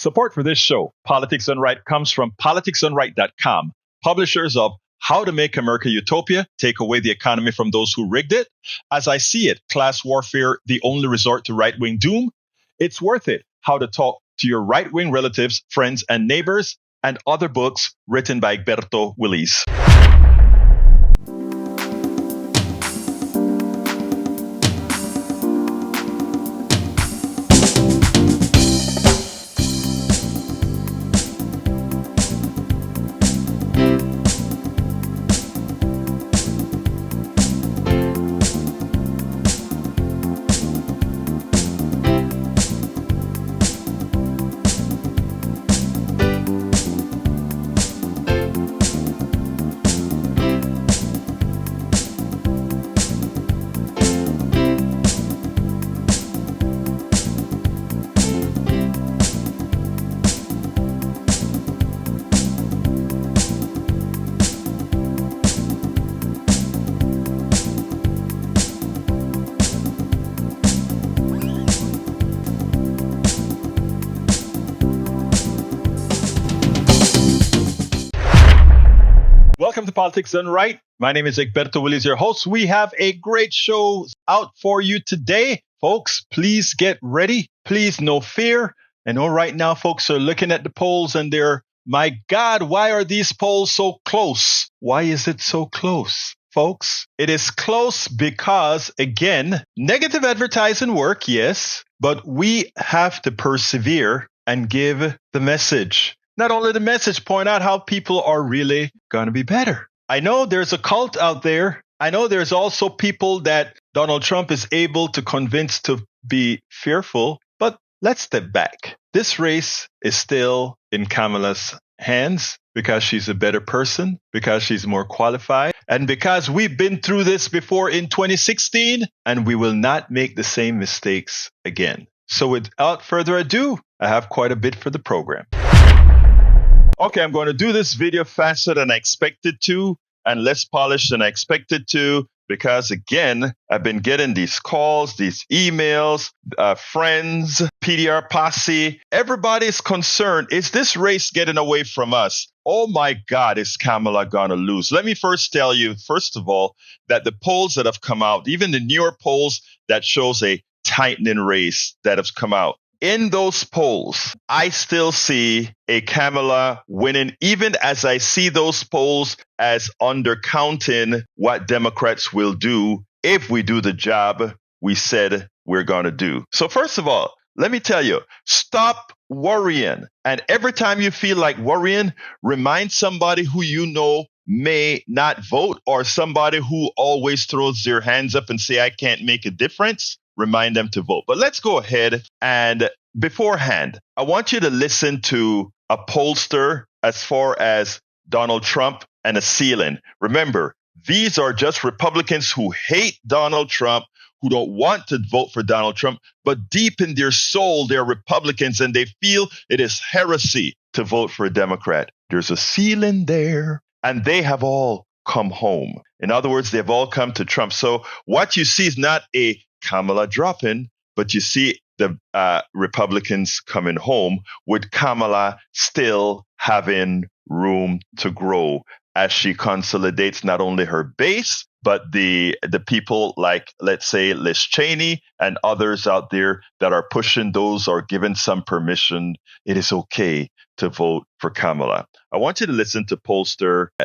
Support for this show, Politics Done Right, comes from politicsdoneright.com, publishers of How to Make America Utopia, Take Away the Economy from Those Who Rigged It, As I See It, Class Warfare, The Only Resort to Right-Wing Doom, It's Worth It, How to Talk to Your Right-Wing Relatives, Friends, and Neighbors, and other books written by Egberto Willis. Welcome to Politics Done Right. My name is Egberto Willis, your host. We have a great show out for you today. Folks, please get ready. Please, no fear. I know right now folks are looking at the polls and they're, my God, why are these polls so close? Why is it so close? Folks, it is close because, again, negative advertising work, yes, but we have to persevere and give the message. Not only the message, point out how people are really going to be better. I know there's a cult out there. I know there's also people that Donald Trump is able to convince to be fearful, but let's step back. This race is still in Kamala's hands because she's a better person, because she's more qualified, and because we've been through this before in 2016, and we will not make the same mistakes again. So without further ado, I have quite a bit for the program. Okay, I'm going to do this video faster than I expected to and less polished than I expected to because, again, I've been getting these calls, these emails, friends, PDR posse. Everybody's concerned. Is this race getting away from us? Oh, my God, is Kamala going to lose? Let me first tell you, first of all, that the polls that have come out, even the New York polls that shows a tightening race that have come out, in those polls, I still see a Kamala winning, even as I see those polls as undercounting what Democrats will do if we do the job we said we're going to do. So first of all, let me tell you, stop worrying. And every time you feel like worrying, remind somebody who you know may not vote or somebody who always throws their hands up and say, I can't make a difference. Remind them to vote. But let's go ahead and beforehand, I want you to listen to a pollster as far as Donald Trump and a ceiling. Remember, these are just Republicans who hate Donald Trump, who don't want to vote for Donald Trump, but deep in their soul, they're Republicans and they feel it is heresy to vote for a Democrat. There's a ceiling there, and they have all come home. In other words, they've all come to Trump. So what you see is not a Kamala dropping, but you see the Republicans coming home with Kamala still having room to grow as she consolidates not only her base, but the people like, let's say, Liz Cheney and others out there that are pushing those or giving some permission. It is okay to vote for Kamala. I want you to listen to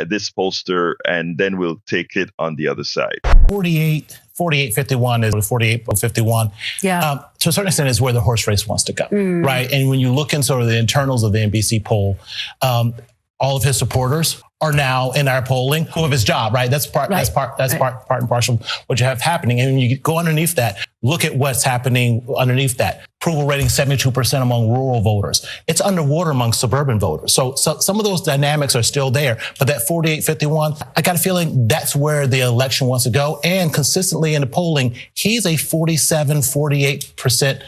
this pollster, and then we'll take it on the other side. 48-51 is 48-51. Yeah. To a certain extent is where the horse race wants to go, right? And when you look in sort of the internals of the NBC poll, all of his supporters are now in our polling of his job, right? That's part and parcel what you have happening. And when you go underneath that, look at what's happening underneath that. Approval rating 72% among rural voters. It's underwater among suburban voters. So some of those dynamics are still there. But that 48-51, I got a feeling that's where the election wants to go. And consistently in the polling, he's a 47-48%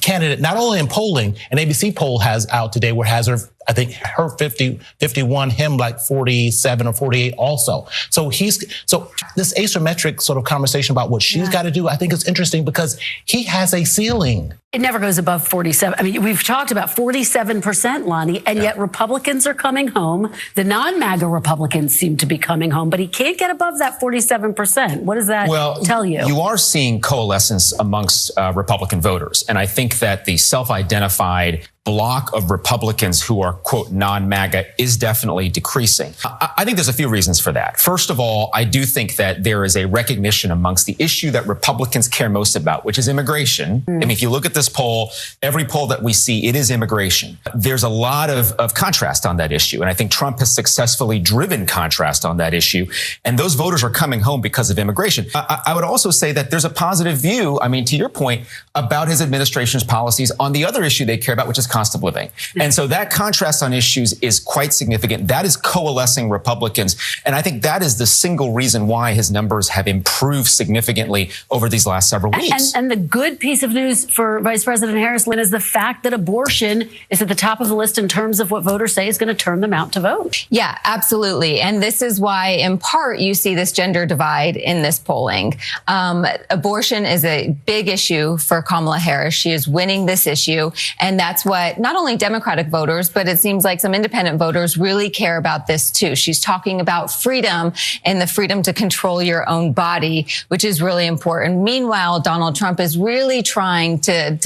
candidate, not only in polling. An ABC poll has out today where has her, I think her 51, him like 47 or 48 also. So this asymmetric sort of conversation about what she's got to do, I think is interesting because he has a ceiling. It never goes above 47. I mean, we've talked about 47%, Lonnie, and yet Republicans are coming home. The non-MAGA Republicans seem to be coming home, but he can't get above that 47%. What does that tell you? You are seeing coalescence amongst Republican voters. And I think that the self-identified block of Republicans who are, quote, non-MAGA is definitely decreasing. I think there's a few reasons for that. First of all, I do think that there is a recognition amongst the issue that Republicans care most about, which is immigration. I mean, if you look at this poll, every poll that we see, it is immigration. There's a lot of contrast on that issue. And I think Trump has successfully driven contrast on that issue. And those voters are coming home because of immigration. I would also say that there's a positive view, I mean, to your point, about his administration's policies on the other issue they care about, which is cost of living. And so that contrast on issues is quite significant. That is coalescing Republicans. And I think that is the single reason why his numbers have improved significantly over these last several weeks. And the good piece of news for Vice President Harris, Lynn, is the fact that abortion is at the top of the list in terms of what voters say is going to turn them out to vote. Yeah, absolutely. And this is why, in part, you see this gender divide in this polling. Abortion is a big issue for Kamala Harris. She is winning this issue. And that's what not only Democratic voters, but it seems like some independent voters really care about this too. She's talking about freedom and the freedom to control your own body, which is really important. Meanwhile, Donald Trump is really trying to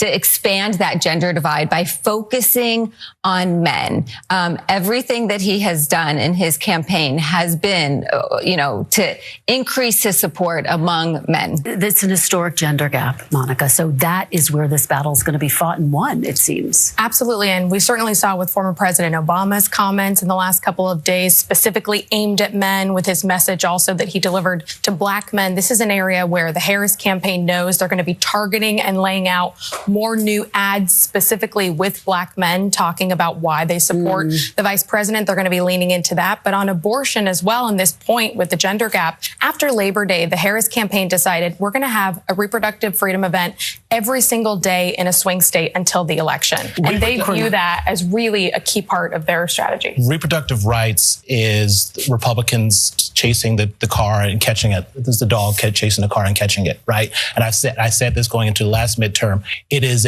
expand that gender divide by focusing on men. Everything that he has done in his campaign has been, to increase his support among men. It's an historic gender gap, Monica. So that is where this battle is going to be fought and won, it seems. Absolutely. And we certainly saw with former President Obama's comments in the last couple of days, specifically aimed at men, with his message also that he delivered to black men. This is an area where the Harris campaign knows they're going to be targeting and laying out more new ads specifically with black men, talking about why they support the vice president. They're going to be leaning into that. But on abortion as well, in this point with the gender gap, after Labor Day, the Harris campaign decided we're going to have a reproductive freedom event every single day in a swing state until the election. And they view that as really a key part of their strategy. Reproductive rights is Republicans chasing the car and catching it. This is the dog chasing the car and catching it, right? And I said this going into the last midterm. It is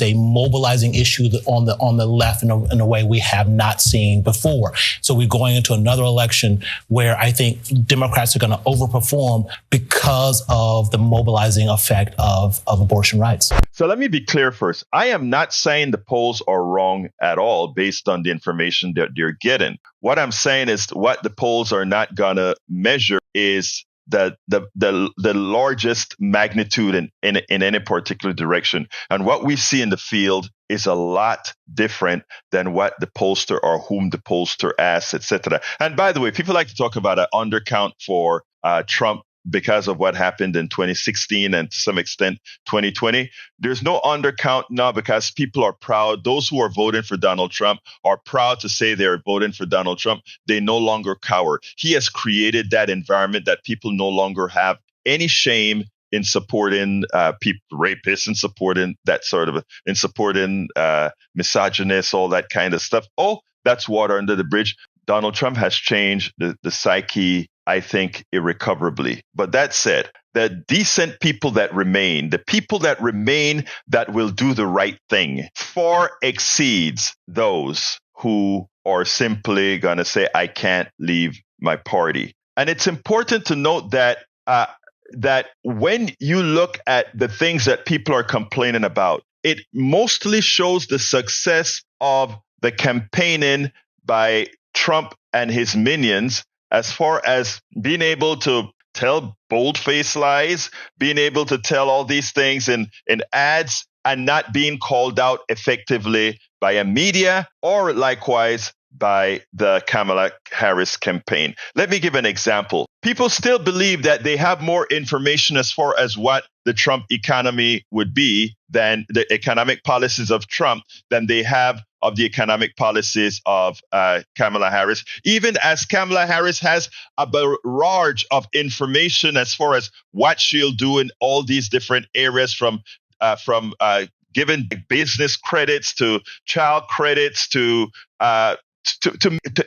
a mobilizing issue on the left in a way we have not seen before. So we're going into another election where I think Democrats are going to overperform because of the mobilizing effect of abortion rights. So let me be clear first. I am not saying the polls are wrong at all based on the information that they're getting. What I'm saying is what the polls are not going to measure is the largest magnitude in any particular direction. And what we see in the field is a lot different than what the pollster or whom the pollster asks, etc. And by the way, people like to talk about an undercount for Trump because of what happened in 2016 and to some extent 2020. There's no undercount now because people are proud. Those who are voting for Donald Trump are proud to say they're voting for Donald Trump. They no longer cower. He has created that environment that people no longer have any shame in supporting rapists and supporting that sort of, in supporting misogynists, all that kind of stuff. Oh, that's water under the bridge. Donald Trump has changed the psyche, I think, irrecoverably. But that said, the decent people that remain, the people that remain that will do the right thing, far exceeds those who are simply going to say, I can't leave my party. And it's important to note that that when you look at the things that people are complaining about, it mostly shows the success of the campaigning by Trump and his minions as far as being able to tell bold-faced lies, being able to tell all these things in ads and not being called out effectively by a media or likewise by the Kamala Harris campaign. Let me give an example. People still believe that they have more information as far as what the Trump economy would be than the economic policies of Trump than they have of the economic policies of Kamala Harris, even as Kamala Harris has a barrage of information as far as what she'll do in all these different areas from giving business credits to child credits to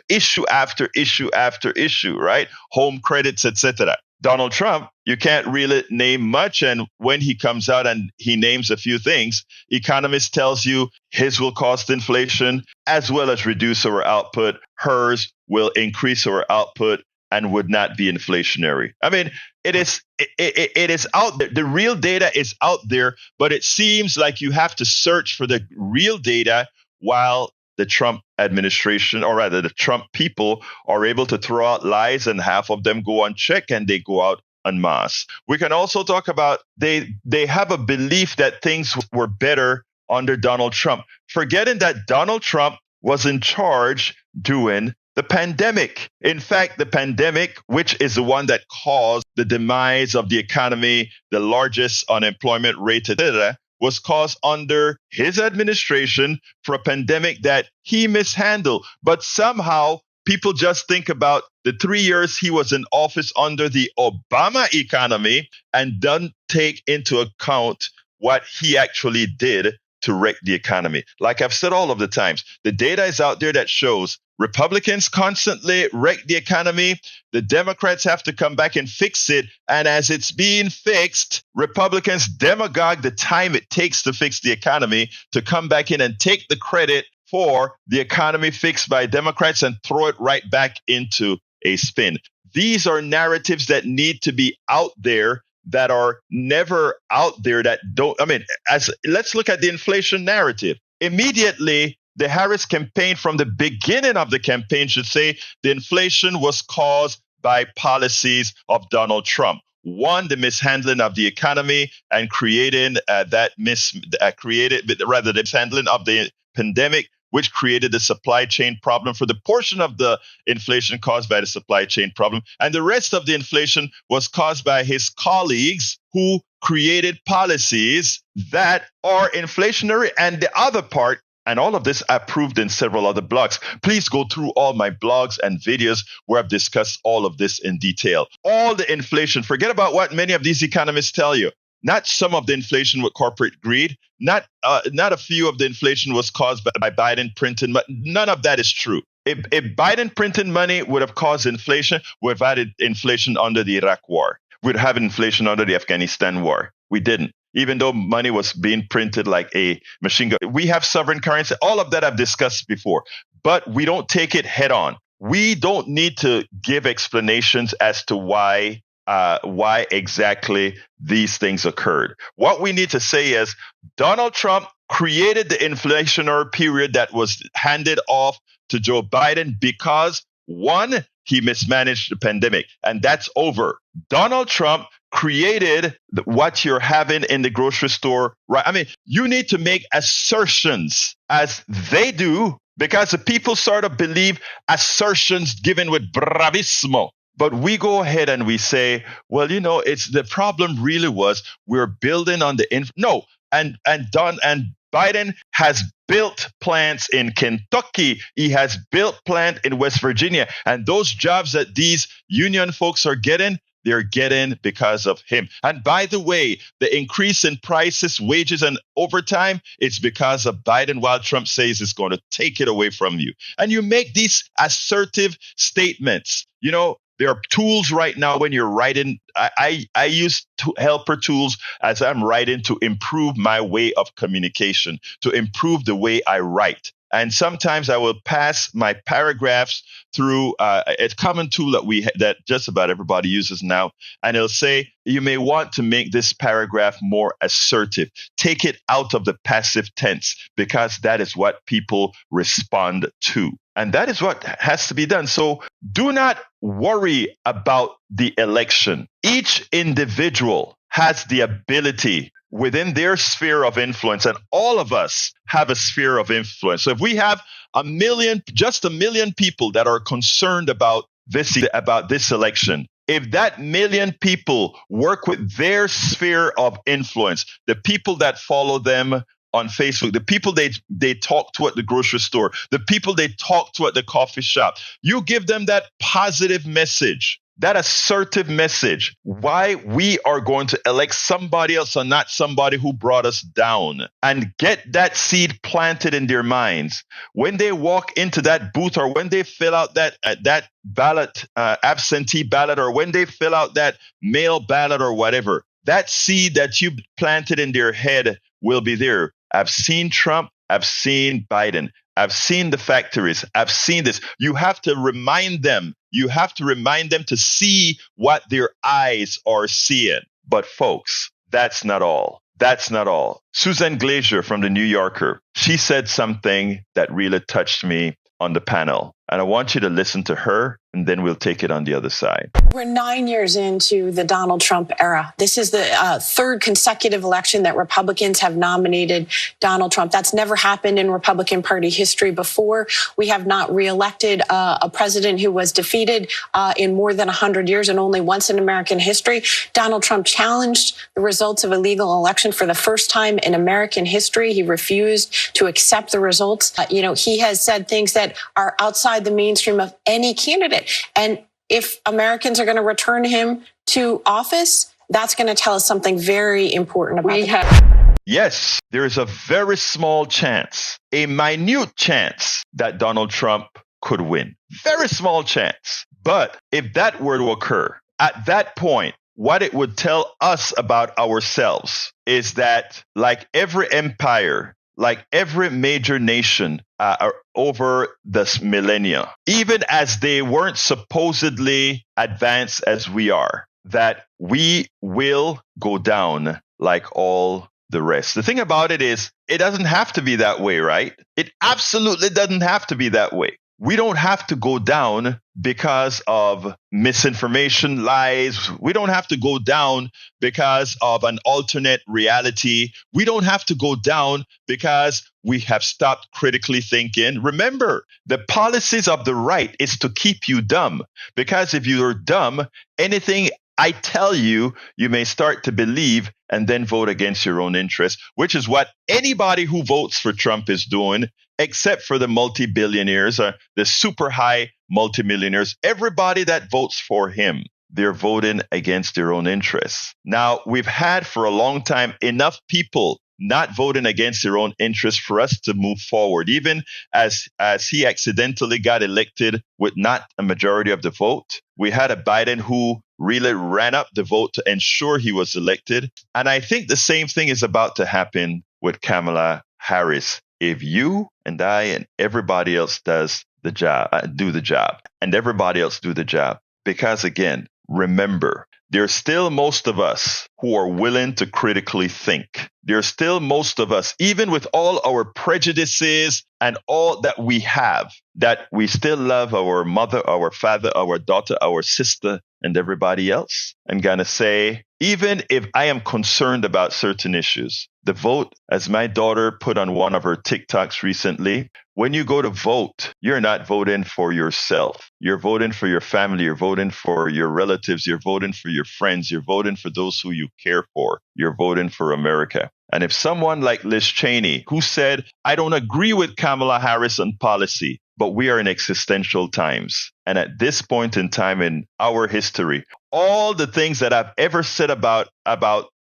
issue after issue after issue, right? Home credits, etc. Donald Trump, you can't really name much. And when he comes out and he names a few things, economist tells you his will cost inflation as well as reduce our output. Hers will increase our output and would not be inflationary. I mean, it is out there. The real data is out there, but it seems like you have to search for the real data while the Trump administration, or rather the Trump people, are able to throw out lies, and half of them go unchecked and they go out en masse. We can also talk about they have a belief that things were better under Donald Trump, forgetting that Donald Trump was in charge during the pandemic. In fact, the pandemic, which is the one that caused the demise of the economy, the largest unemployment rate, etc., was caused under his administration for a pandemic that he mishandled. But somehow people just think about the 3 years he was in office under the Obama economy and don't take into account what he actually did to wreck the economy. Like I've said all of the times, the data is out there that shows Republicans constantly wreck the economy. The Democrats have to come back and fix it. And as it's being fixed, Republicans demagogue the time it takes to fix the economy to come back in and take the credit for the economy fixed by Democrats and throw it right back into a spin. These are narratives that need to be out there that are never out there that don't, let's look at the inflation narrative. Immediately, the Harris campaign from the beginning of the campaign should say the inflation was caused by policies of Donald Trump. One, the mishandling of the economy and creating the mishandling of the pandemic, which created the supply chain problem for the portion of the inflation caused by the supply chain problem. And the rest of the inflation was caused by his colleagues who created policies that are inflationary. And the other part, and all of this I've proved in several other blogs. Please go through all my blogs and videos where I've discussed all of this in detail. All the inflation, forget about what many of these economists tell you. Not some of the inflation with corporate greed. Not a few of the inflation was caused by Biden printing money. None of that is true. If Biden printing money would have caused inflation, we'd have had inflation under the Iraq war. We'd have inflation under the Afghanistan war. We didn't. Even though money was being printed like a machine gun. We have sovereign currency. All of that I've discussed before. But we don't take it head on. We don't need to give explanations as to why exactly these things occurred. What we need to say is Donald Trump created the inflationary period that was handed off to Joe Biden because, one, he mismanaged the pandemic, and that's over. Donald Trump created what you're having in the grocery store, right? I mean, you need to make assertions as they do because the people sort of believe assertions given with bravissimo. But we go ahead and we say, well, it's the problem really was we're building on the and Biden has built plants in Kentucky. He has built plant in West Virginia. And those jobs that these union folks are getting, they're getting because of him. And by the way, the increase in prices, wages, and overtime, it's because of Biden, while Trump says it's going to take it away from you. And you make these assertive statements. There are tools right now when you're writing. I use helper tools as I'm writing to improve my way of communication, to improve the way I write. And sometimes I will pass my paragraphs through a common tool that just about everybody uses now. And it'll say, you may want to make this paragraph more assertive. Take it out of the passive tense because that is what people respond to. And that is what has to be done. So do not worry about the election. Each individual has the ability within their sphere of influence, and all of us have a sphere of influence. So if we have just a million people that are concerned about this election, if that million people work with their sphere of influence, the people that follow them on Facebook, the people they talk to at the grocery store, the people they talk to at the coffee shop, you give them that positive message that assertive message, why we are going to elect somebody else and not somebody who brought us down, and get that seed planted in their minds. When they walk into that booth, or when they fill out that ballot, absentee ballot, or when they fill out that mail ballot or whatever, that seed that you planted in their head will be there. I've seen Trump. I've seen Biden. I've seen the factories. I've seen this. You have to remind them. You have to remind them to see what their eyes are seeing. But folks, that's not all. That's not all. Susan Glazier from the New Yorker, she said something that really touched me on the panel. And I want you to listen to her, and then we'll take it on the other side. We're 9 years into the Donald Trump era. This is the third consecutive election that Republicans have nominated Donald Trump. That's never happened in Republican Party history before. We have not reelected a president who was defeated in more than 100 years, and only once in American history. Donald Trump challenged the results of a legal election for the first time in American history. He refused to accept the results. He has said things that are outside the mainstream of any candidate. And if Americans are going to return him to office, that's going to tell us something very important about Yes, there is a very small chance, a minute chance that Donald Trump could win. Very small chance. But if that were to occur, at that point, what it would tell us about ourselves is that, like every empire, like every major nation over this millennia, even as they weren't supposedly advanced as we are, that we will go down like all the rest. The thing about it is, it doesn't have to be that way, right? It absolutely doesn't have to be that way. We don't have to go down because of misinformation, lies. We don't have to go down because of an alternate reality. We don't have to go down because we have stopped critically thinking. Remember, the policies of the right is to keep you dumb, because if you're dumb, anything I tell you, you may start to believe and then vote against your own interests, which is what anybody who votes for Trump is doing, except for the multi-billionaires, the super high multimillionaires. Everybody that votes for him, they're voting against their own interests. Now, we've had for a long time enough people not voting against their own interests for us to move forward, even as he accidentally got elected with not a majority of the vote. We had a Biden who really ran up the vote to ensure he was elected. And I think the same thing is about to happen with Kamala Harris. If you and I and everybody else do the job, and everybody else do the job, because again, remember, there's still most of us who are willing to critically think. There's still most of us, even with all our prejudices and all that we have, that we still love our mother, our father, our daughter, our sister, and everybody else. I'm going to say, even if I am concerned about certain issues, the vote, as my daughter put on one of her TikToks recently, when you go to vote, you're not voting for yourself. You're voting for your family. You're voting for your relatives. You're voting for your friends. You're voting for those who you care for. You're voting for America. And if someone like Liz Cheney, who said, I don't agree with Kamala Harris on policy, but we are in existential times. And at this point in time in our history, all the things that I've ever said about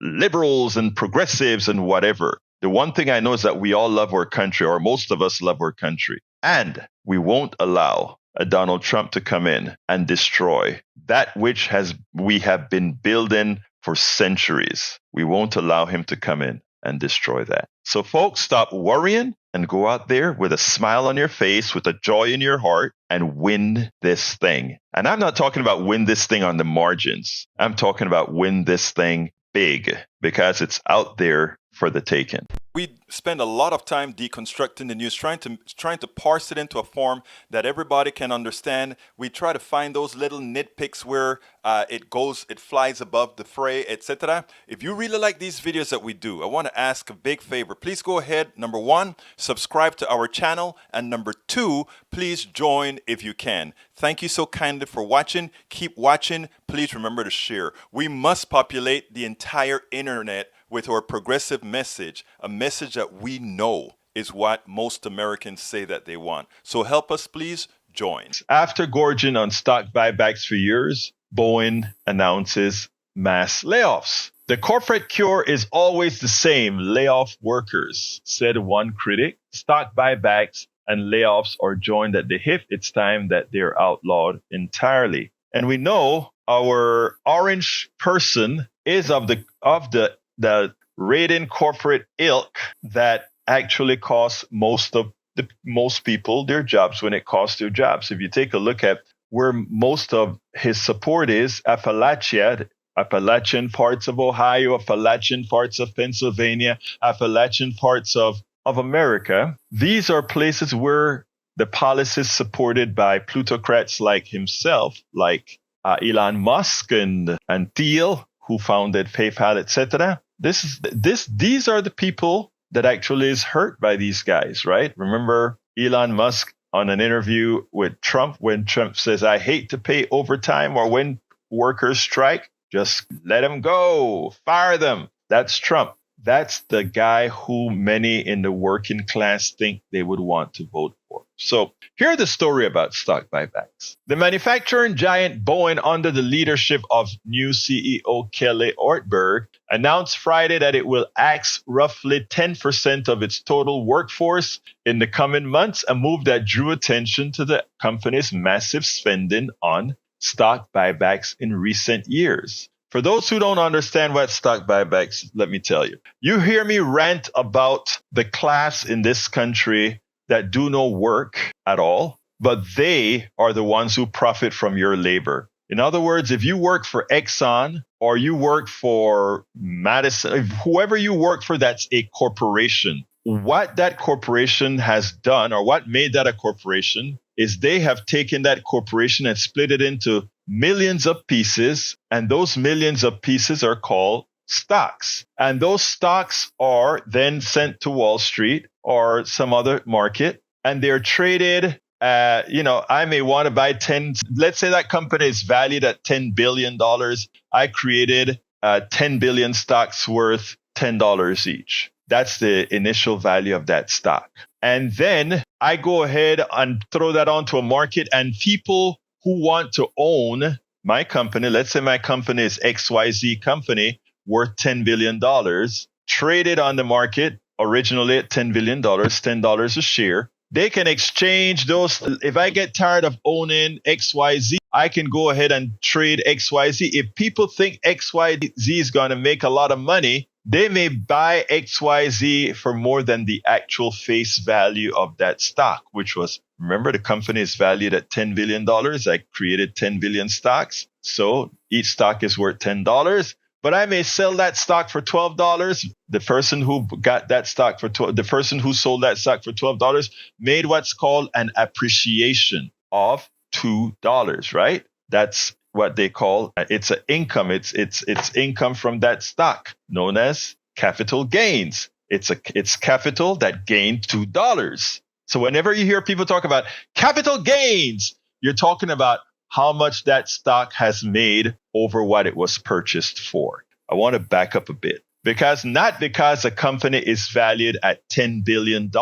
liberals and progressives and whatever, the one thing I know is that we all love our country, or most of us love our country. And we won't allow a Donald Trump to come in and destroy that which we have been building for centuries. We won't allow him to come in and destroy that. So folks, stop worrying and go out there with a smile on your face, with a joy in your heart, and win this thing. And I'm not talking about win this thing on the margins. I'm talking about win this thing big, because it's out there for the taking. We spend a lot of time deconstructing the news, trying to parse it into a form that everybody can understand. We try to find those little nitpicks where it flies above the fray, etc. If you really like these videos that we do, I want to ask a big favor. Please go ahead. Number one, subscribe to our channel. And number two, please join if you can. Thank you so kindly for watching. Keep watching. Please remember to share. We must populate the entire internet with our progressive message, a message that we know is what most Americans say that they want. So help us, please join. After gorging on stock buybacks for years, Boeing announces mass layoffs. The corporate cure is always the same: lay off workers, said one critic. Stock buybacks and layoffs are joined at the hip. It's time that they're outlawed entirely. And we know our orange person is of the raiding corporate ilk that actually costs most people their jobs when it costs their jobs. If you take a look at where most of his support is, Appalachian parts of Ohio, Appalachian parts of Pennsylvania, Appalachian parts of America. These are places where the policies supported by plutocrats like himself, like Elon Musk and Thiel, who founded PayPal, etc. These are the people that actually is hurt by these guys, right? Remember Elon Musk on an interview with Trump when Trump says, "I hate to pay overtime," or when workers strike, just let them go, fire them. That's Trump. That's the guy who many in the working class think they would want to vote for. So here's the story about stock buybacks. The manufacturing giant Boeing, under the leadership of new CEO Kelly Ortberg, announced Friday that it will axe roughly 10% of its total workforce in the coming months, a move that drew attention to the company's massive spending on stock buybacks in recent years. For those who don't understand what stock buybacks, let me tell you. You hear me rant about the class in this country that do no work at all, but they are the ones who profit from your labor. In other words, if you work for Exxon or you work for Madison, whoever you work for, that's a corporation. What that corporation has done, or what made that a corporation, is they have taken that corporation and split it into millions of pieces, and those millions of pieces are called stocks. And those stocks are then sent to Wall Street or some other market, and they're traded. I may want to buy 10. Let's say that company is valued at $10 billion. I created 10 billion stocks worth $10 each. That's the initial value of that stock. And then I go ahead and throw that onto a market, and people who want to own my company, let's say my company is XYZ company, worth $10 billion, traded on the market originally at $10 billion, $10 a share. They can exchange those. If I get tired of owning XYZ, I can go ahead and trade XYZ. If people think XYZ is going to make a lot of money, they may buy XYZ for more than the actual face value of that stock, which was, remember, the company is valued at $10 billion. I created 10 billion stocks. So each stock is worth $10. But I may sell that stock for $12. The person who got that stock for the person who sold that stock for $12 made what's called an appreciation of $2, right? That's what they call, it's an income. It's income from that stock, known as capital gains. It's capital that gained $2. So whenever you hear people talk about capital gains, you're talking about how much that stock has made over what it was purchased for. I want to back up a bit, because not because a company is valued at $10 billion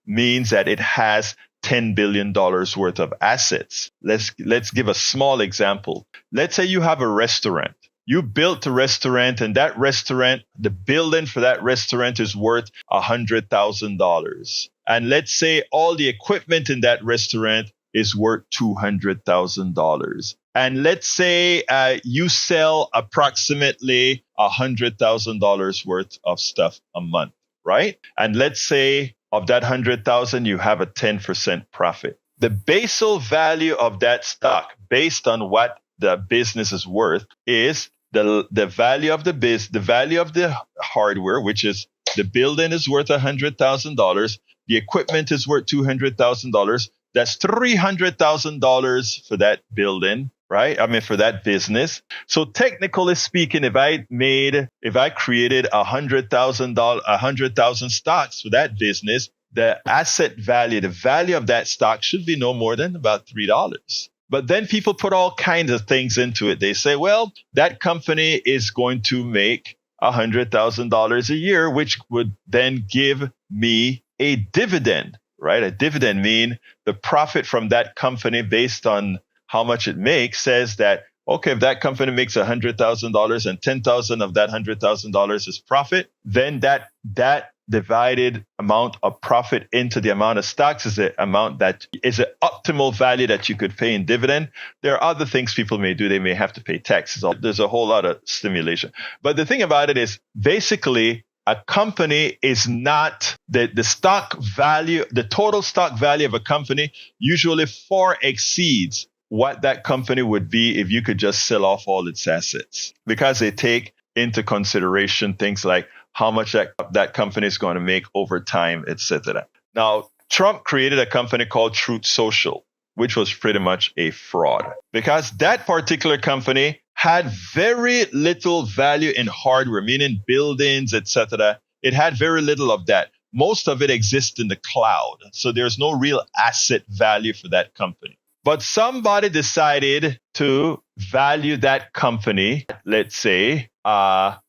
means that it has $10 billion worth of assets. Let's give a small example. Let's say you have a restaurant. You built a restaurant, and that restaurant, the building for that restaurant is worth $100,000. And let's say all the equipment in that restaurant is worth $200,000. And let's say you sell approximately $100,000 worth of stuff a month, right? And let's say of that 100,000, you have a 10% profit. The basal value of that stock, based on what the business is worth, is the value of the value of the hardware, which is the building is worth $100,000, the equipment is worth $200,000. That's $300,000 for that building, right? I mean, for that business. So technically speaking, if I created 100,000 stocks for that business, the asset value, the value of that stock should be no more than about $3. But then people put all kinds of things into it. They say, well, that company is going to make $100,000 a year, which would then give me a dividend, right? A dividend mean the profit from that company based on how much it makes says that okay, if that company makes $100,000 and 10,000 of that $100,000 is profit, then that divided amount of profit into the amount of stocks is the amount that is the optimal value that you could pay in dividend. There are other things people may do. They may have to pay taxes. There's a whole lot of stimulation. But the thing about it is basically a company is not the stock value, the total stock value of a company usually far exceeds what that company would be if you could just sell off all its assets, because they take into consideration things like how much that company is going to make over time, etc. Now, Trump created a company called Truth Social, which was pretty much a fraud, because that particular company had very little value in hardware, meaning buildings, etc. It had very little of that. Most of it exists in the cloud. So there's no real asset value for that company. But somebody decided to value that company, let's say, $2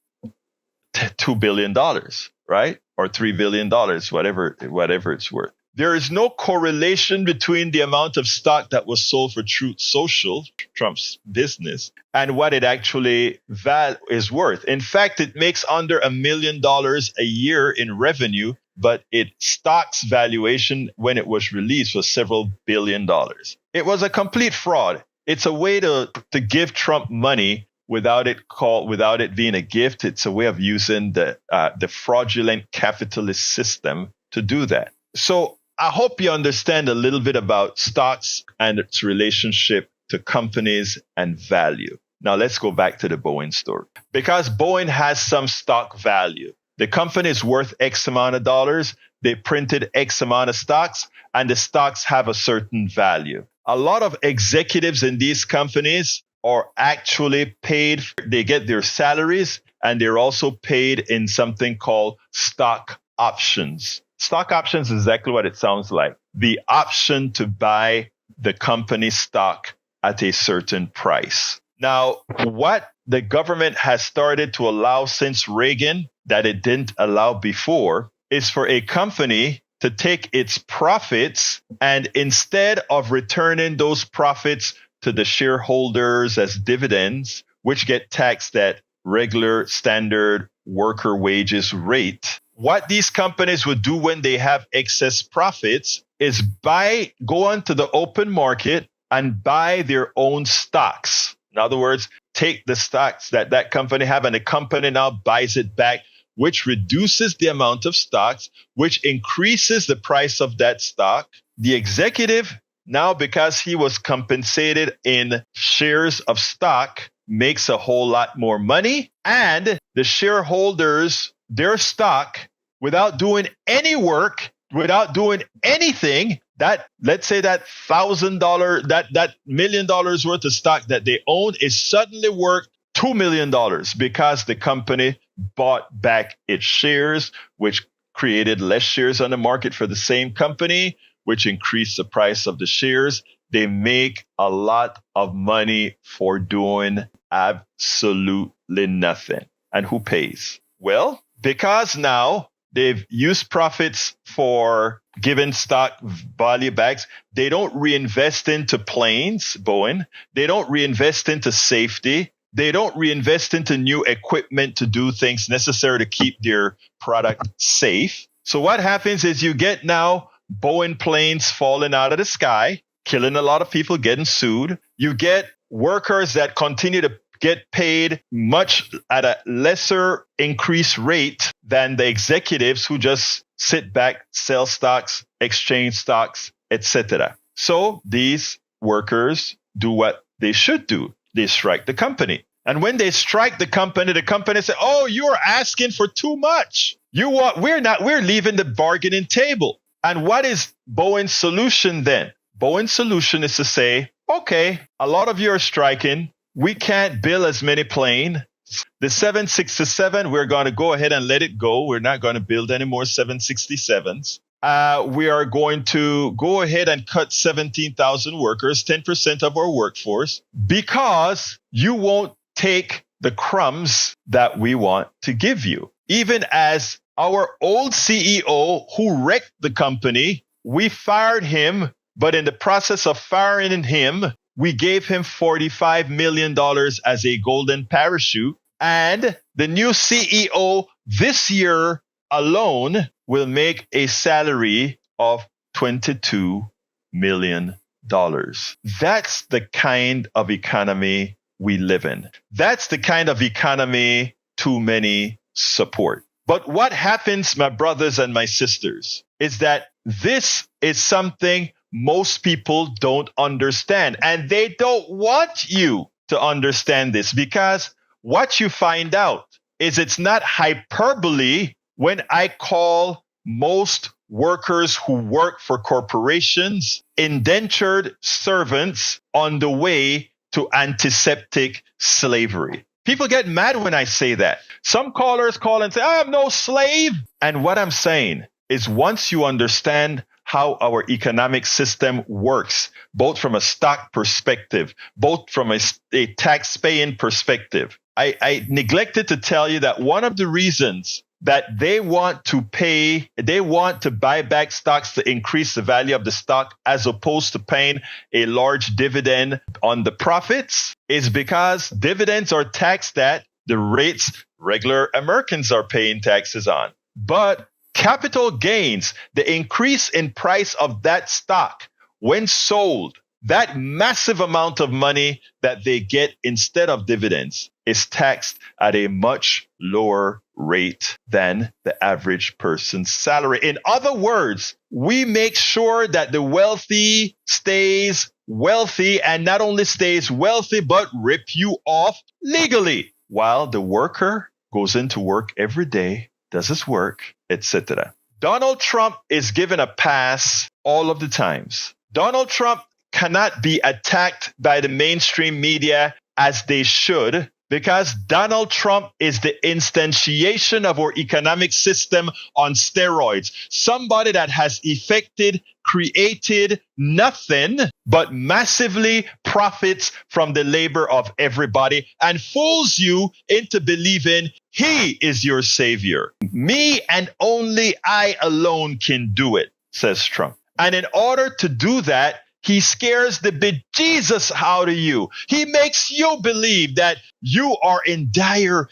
billion, right? Or $3 billion, whatever it's worth. There is no correlation between the amount of stock that was sold for Truth Social, Trump's business, and what it actually is worth. In fact, it makes under $1 million a year in revenue, but its stock's valuation when it was released was several $billion. It was a complete fraud. It's a way to give Trump money without it being a gift. It's a way of using the fraudulent capitalist system to do that. So I hope you understand a little bit about stocks and its relationship to companies and value. Now let's go back to the Boeing story. Because Boeing has some stock value. The company is worth X amount of dollars. They printed X amount of stocks, and the stocks have a certain value. A lot of executives in these companies are actually paid. They get their salaries, and they're also paid in something called stock options. Stock options is exactly what it sounds like. The option to buy the company stock at a certain price. Now, what the government has started to allow since Reagan that it didn't allow before is for a company to take its profits and instead of returning those profits to the shareholders as dividends, which get taxed at regular standard worker wages rate, what these companies would do when they have excess profits is go onto the open market and buy their own stocks. In other words, take the stocks that company have, and the company now buys it back, which reduces the amount of stocks, which increases the price of that stock. The executive, now because he was compensated in shares of stock, makes a whole lot more money, and the shareholders, their stock, without doing any work, without doing anything, that, let's say that $1,000, that $1 million worth of stock that they own is suddenly worth $2 million because the company bought back its shares, which created less shares on the market for the same company, which increased the price of the shares. They make a lot of money for doing absolutely nothing. And who pays? Well, because now they've used profits for giving stock value backs. They don't reinvest into planes, Boeing. They don't reinvest into safety. They don't reinvest into new equipment to do things necessary to keep their product safe. So what happens is you get now Boeing planes falling out of the sky, killing a lot of people, getting sued. You get workers that continue to get paid much at a lesser increased rate than the executives who just sit back, sell stocks, exchange stocks, etc. So these workers do what they should do. They strike the company. And when they strike the company say, "Oh, you're asking for too much. We're leaving the bargaining table." And what is Boeing's solution then? Boeing's solution is to say, "Okay, a lot of you are striking. We can't build as many planes. The 767, we're going to go ahead and let it go. We're not going to build any more 767s. We are going to go ahead and cut 17,000 workers, 10% of our workforce, because you won't take the crumbs that we want to give you." Even as our old CEO who wrecked the company, we fired him, but in the process of firing him, We gave him $45 million as a golden parachute. And the new CEO this year alone will make a salary of $22 million. That's the kind of economy we live in. That's the kind of economy too many support. But what happens, my brothers and my sisters, is that this is something most people don't understand. And they don't want you to understand this, because what you find out is it's not hyperbole when I call most workers who work for corporations indentured servants on the way to antiseptic slavery. People get mad when I say that. Some callers call and say, I am no slave. And what I'm saying is, once you understand how our economic system works, both from a stock perspective, both from a tax-paying perspective, I neglected to tell you that one of the reasons that they want to buy back stocks to increase the value of the stock as opposed to paying a large dividend on the profits is because dividends are taxed at the rates regular Americans are paying taxes on. But capital gains, the increase in price of that stock when sold, that massive amount of money that they get instead of dividends is taxed at a much lower rate than the average person's salary. In other words, we make sure that the wealthy stays wealthy, and not only stays wealthy, but rip you off legally, while the worker goes into work every day, does his work, etc. Donald Trump is given a pass all of the times. Donald Trump cannot be attacked by the mainstream media as they should, because Donald Trump is the instantiation of our economic system on steroids. Somebody that has created nothing but massively profits from the labor of everybody and fools you into believing he is your savior. Me and only I alone can do it, says Trump. And in order to do that, he scares the bejesus out of you. He makes you believe that you are in danger.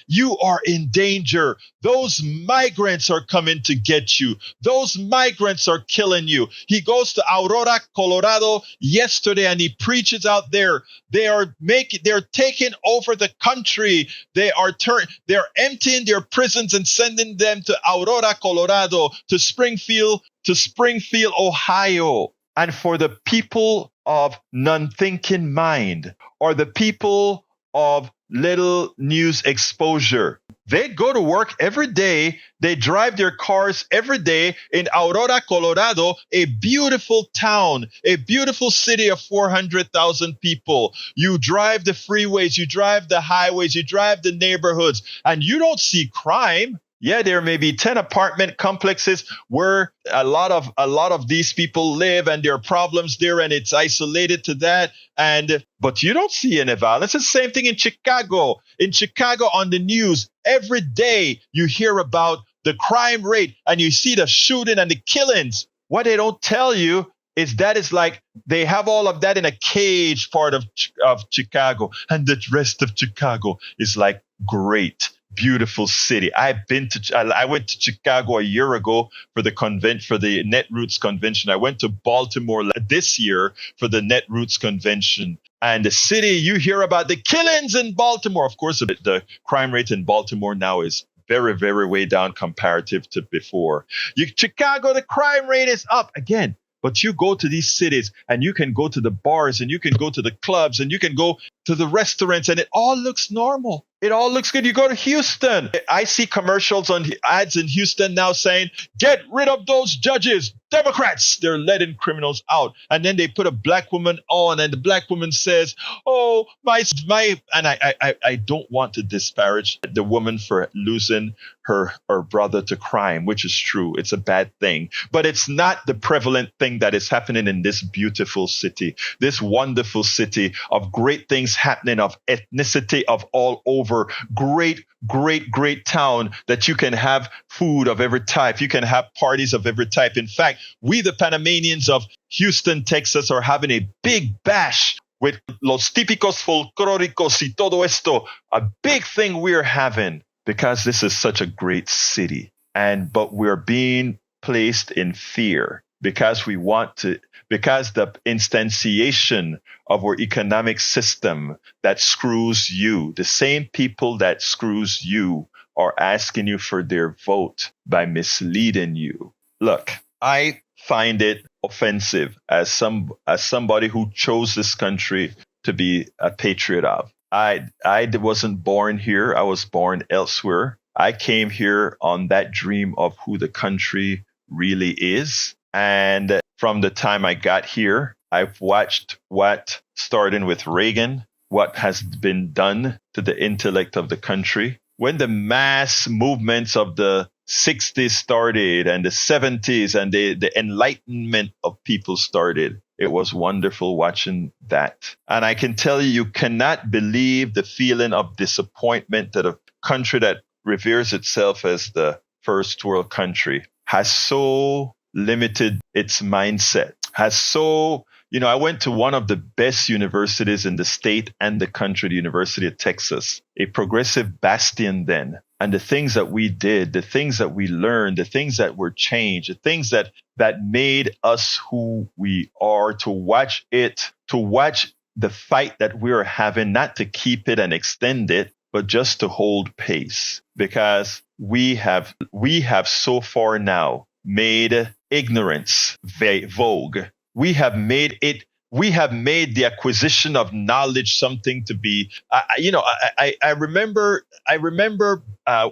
Those migrants are coming to get you. Those migrants are killing you. He goes to Aurora, Colorado yesterday and he preaches out there. They're taking over the country. They're emptying their prisons and sending them to Aurora, Colorado, to Springfield, Ohio. And for the people of non-thinking mind, or the people of little news exposure, they go to work every day. They drive their cars every day in Aurora, Colorado, a beautiful town, a beautiful city of 400,000 people. You drive the freeways, you drive the highways, you drive the neighborhoods, and you don't see crime. Yeah, there may be 10 apartment complexes where a lot of these people live, and there are problems there, and it's isolated to that. But you don't see any violence. It's the same thing in Chicago. In Chicago, on the news, every day you hear about the crime rate and you see the shooting and the killings. What they don't tell you is that it's like they have all of that in a cage part of Chicago, and the rest of Chicago is like great. Beautiful city. I went to Chicago a year ago for the Netroots convention. I went to Baltimore this year for the Netroots convention. And the city, you hear about the killings in Baltimore. Of course, the crime rate in Baltimore now is very, very way down comparative to before. Chicago, the crime rate is up again. But you go to these cities and you can go to the bars and you can go to the clubs and you can go to the restaurants, and it all looks normal. It all looks good. You go to Houston. I see commercials on ads in Houston now saying, get rid of those judges. Democrats, they're letting criminals out. And then they put a black woman on, and the black woman says, oh, my, and I don't want to disparage the woman for losing her brother to crime, which is true. It's a bad thing. But it's not the prevalent thing that is happening in this beautiful city, this wonderful city of great things happening, of ethnicity of all over. Great town that you can have food of every type. You can have parties of every type. In fact, we, the Panamanians of Houston, Texas, are having a big bash with los típicos folclóricos y todo esto, a big thing we're having because this is such a great city. But we're being placed in fear because the instantiation of our economic system that screws you, the same people that screws you are asking you for their vote by misleading you. Look, I find it offensive as somebody who chose this country to be a patriot of. I wasn't born here. I was born elsewhere. I came here on that dream of who the country really is. And from the time I got here, I've watched what, starting with Reagan, what has been done to the intellect of the country. When the mass movements of the 60s started and the 70s and the enlightenment of people started, it was wonderful watching that. And I can tell you cannot believe the feeling of disappointment that a country that reveres itself as the first world country has so limited its mindset, I went to one of the best universities in the state and the country, the University of Texas, a progressive bastion then. And the things that we did, the things that we learned, the things that were changed, the things that made us who we are, to watch the fight that we're having, not to keep it and extend it, but just to hold pace. Because we have so far now made ignorance vogue. We have made the acquisition of knowledge something to be, I remember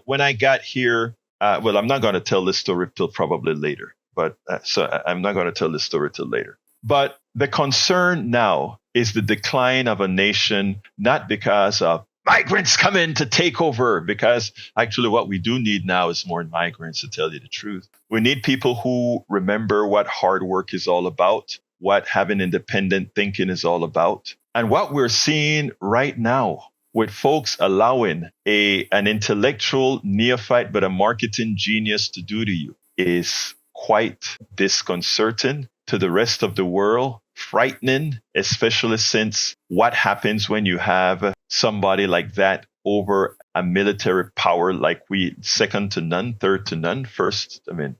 when I got here, well, I'm not going to tell this story till probably later, but I'm not going to tell this story till later. But the concern now is the decline of a nation, not because of migrants come in to take over, because actually what we do need now is more migrants, to tell you the truth. We need people who remember what hard work is all about, what having independent thinking is all about. And what we're seeing right now with folks allowing an intellectual neophyte but a marketing genius to do to you is quite disconcerting to the rest of the world, frightening, especially since what happens when you have somebody like that over a military power like we, second to none, third to none, first. I mean,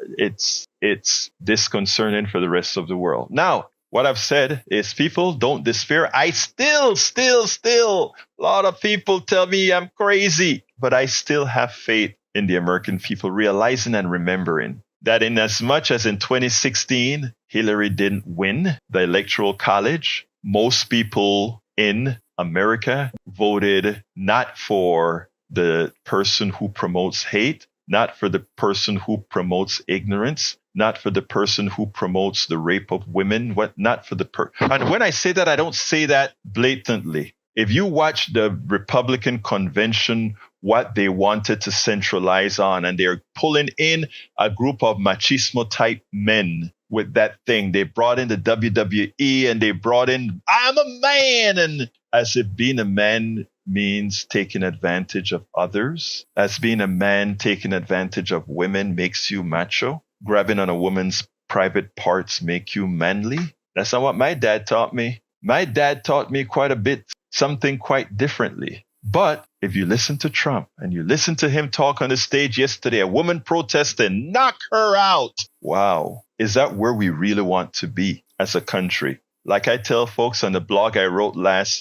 it's disconcerting for the rest of the world. Now, what I've said is, people, don't despair. I still, a lot of people tell me I'm crazy, but I still have faith in the American people, realizing and remembering that in as much as in 2016, Hillary didn't win the Electoral College, most people in America voted not for the person who promotes hate, not for the person who promotes ignorance, not for the person who promotes the rape of women, and when I say that, I don't say that blatantly. If you watch the Republican convention, what they wanted to centralize on, and they're pulling in a group of machismo type men with that thing. They brought in the WWE and they brought in, I'm a man, and as if being a man means taking advantage of others, as being a man taking advantage of women makes you macho, grabbing on a woman's private parts make you manly. That's not what my dad taught me. My dad taught me quite a bit, something quite differently. But if you listen to Trump and you listen to him talk on the stage yesterday, a woman protesting, knock her out. Wow. Is that where we really want to be as a country? Like I tell folks on the blog I wrote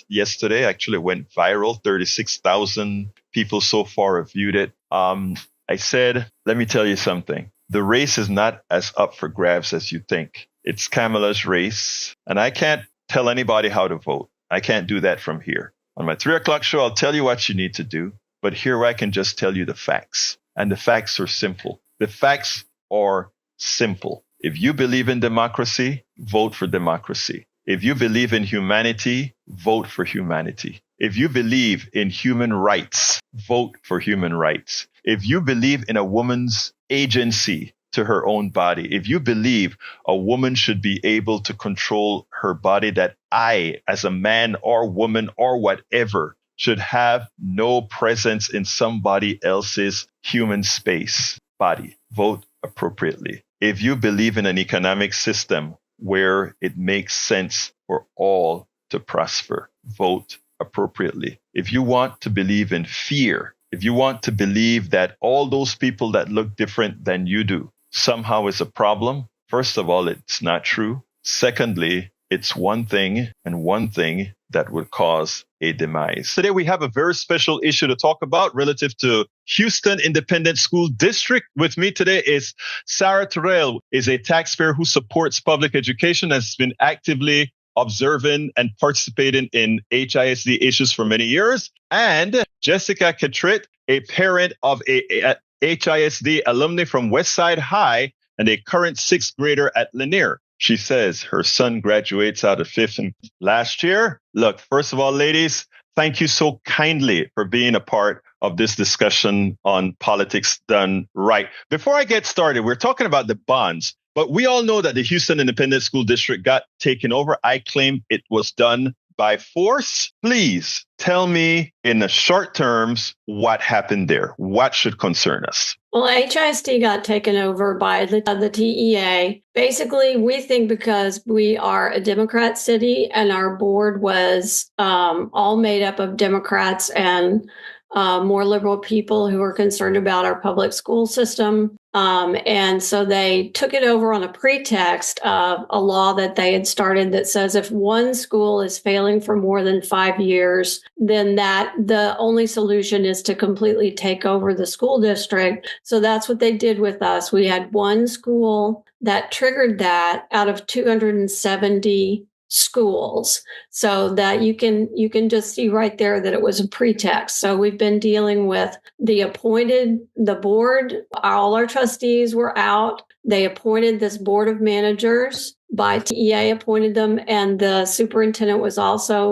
yesterday, actually went viral. 36,000 people so far have viewed it. I said, let me tell you something. The race is not as up for grabs as you think. It's Kamala's race. And I can't tell anybody how to vote. I can't do that from here. On my 3 o'clock show, I'll tell you what you need to do. But here I can just tell you the facts. And the facts are simple. The facts are simple. If you believe in democracy, vote for democracy. If you believe in humanity, vote for humanity. If you believe in human rights, vote for human rights. If you believe in a woman's agency to her own body, if you believe a woman should be able to control her body, that I, as a man or woman or whatever, should have no presence in somebody else's human space, body, vote appropriately. If you believe in an economic system where it makes sense for all to prosper. Vote appropriately. If you want to believe in fear, if you want to believe that all those people that look different than you do somehow is a problem, first of all, it's not true. Secondly, it's one thing and one thing that would cause a demise. Today, we have a very special issue to talk about relative to Houston Independent School District. With me today is Sarah Terrell, is a taxpayer who supports public education, has been actively observing and participating in HISD issues for many years. And Jessica Catritt, a parent of a HISD alumni from Westside High and a current sixth grader at Lanier. She says her son graduates out of fifth last year. Look, first of all, ladies, thank you so kindly for being a part of this discussion on politics done right. Before I get started, we're talking about the bonds, but we all know that the Houston Independent School District got taken over. I claim it was done by force. Please tell me in the short terms what happened there. What should concern us? Well, HISD got taken over by the TEA. Basically, we think because we are a Democrat city and our board was all made up of Democrats and more liberal people who are concerned about our public school system. And so they took it over on a pretext of a law that they had started that says if one school is failing for more than 5 years, then that the only solution is to completely take over the school district. So that's what they did with us. We had one school that triggered that out of 270 schools. So that you can just see right there that it was a pretext. So we've been dealing with the board, all our trustees were out. They appointed this board of managers by TEA appointed them, and the superintendent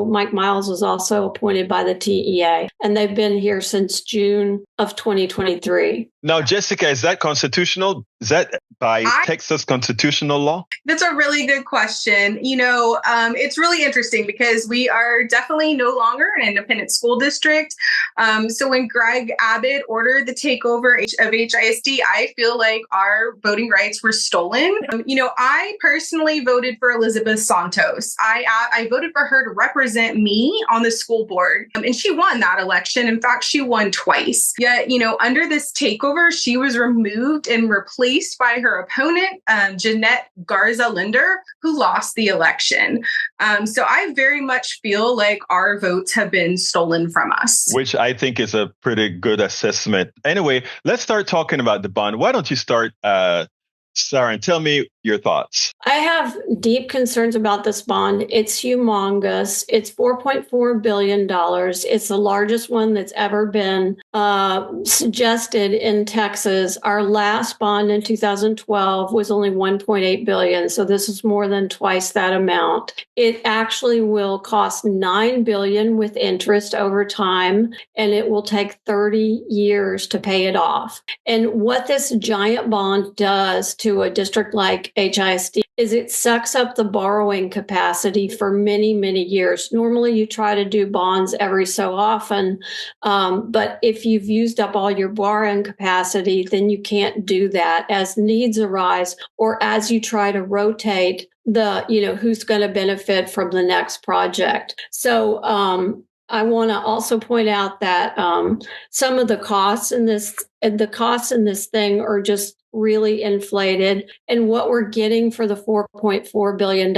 Mike Miles was also appointed by the TEA, and they've been here since June of 2023. Now, Jessica, is that constitutional? Is that by Texas constitutional law? That's a really good question. It's really interesting because we are definitely no longer an independent school district. So when Greg Abbott ordered the takeover of HISD, I feel like our voting rights were stolen. I personally voted for Elizabeth Santos. I voted for her to represent me on the school board, and she won that election. In fact, she won twice. Yet, under this takeover, she was removed and replaced by her opponent, Jeanette Garza Linder, who lost the election. So I very much feel like our votes have been stolen from us. Which I think is a pretty good assessment. Anyway, let's start talking about the bond. Why don't you start, Sarah, and tell me your thoughts. I have deep concerns about this bond. It's humongous. It's $4.4 billion. It's the largest one that's ever been suggested in Texas. Our last bond in 2012 was only $1.8 billion. So this is more than twice that amount. It actually will cost $9 billion with interest over time, and it will take 30 years to pay it off. And what this giant bond does to a district like HISD is it sucks up the borrowing capacity for many, many years. Normally, you try to do bonds every so often, but if you've used up all your borrowing capacity, then you can't do that as needs arise or as you try to rotate who's going to benefit from the next project. So I want to also point out that some of the costs in this thing are just really inflated. And what we're getting for the $4.4 billion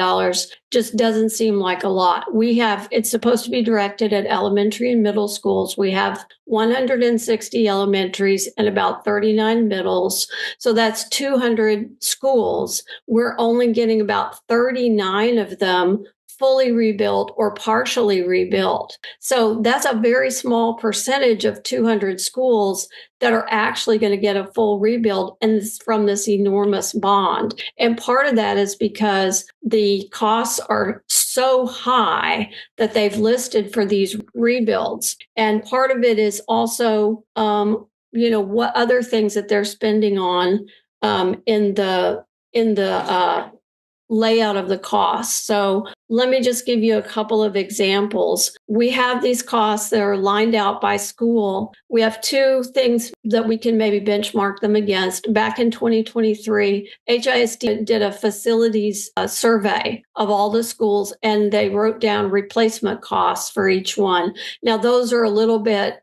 just doesn't seem like a lot. It's supposed to be directed at elementary and middle schools. We have 160 elementaries and about 39 middles. So that's 200 schools. We're only getting about 39 of them fully rebuilt or partially rebuilt. So that's a very small percentage of 200 schools that are actually going to get a full rebuild and from this enormous bond. And part of that is because the costs are so high that they've listed for these rebuilds. And part of it is also, what other things that they're spending on in the layout of the costs. So let me just give you a couple of examples. We have these costs that are lined out by school. We have two things that we can maybe benchmark them against. Back in 2023, HISD did a facilities survey of all the schools, and they wrote down replacement costs for each one. Now, those are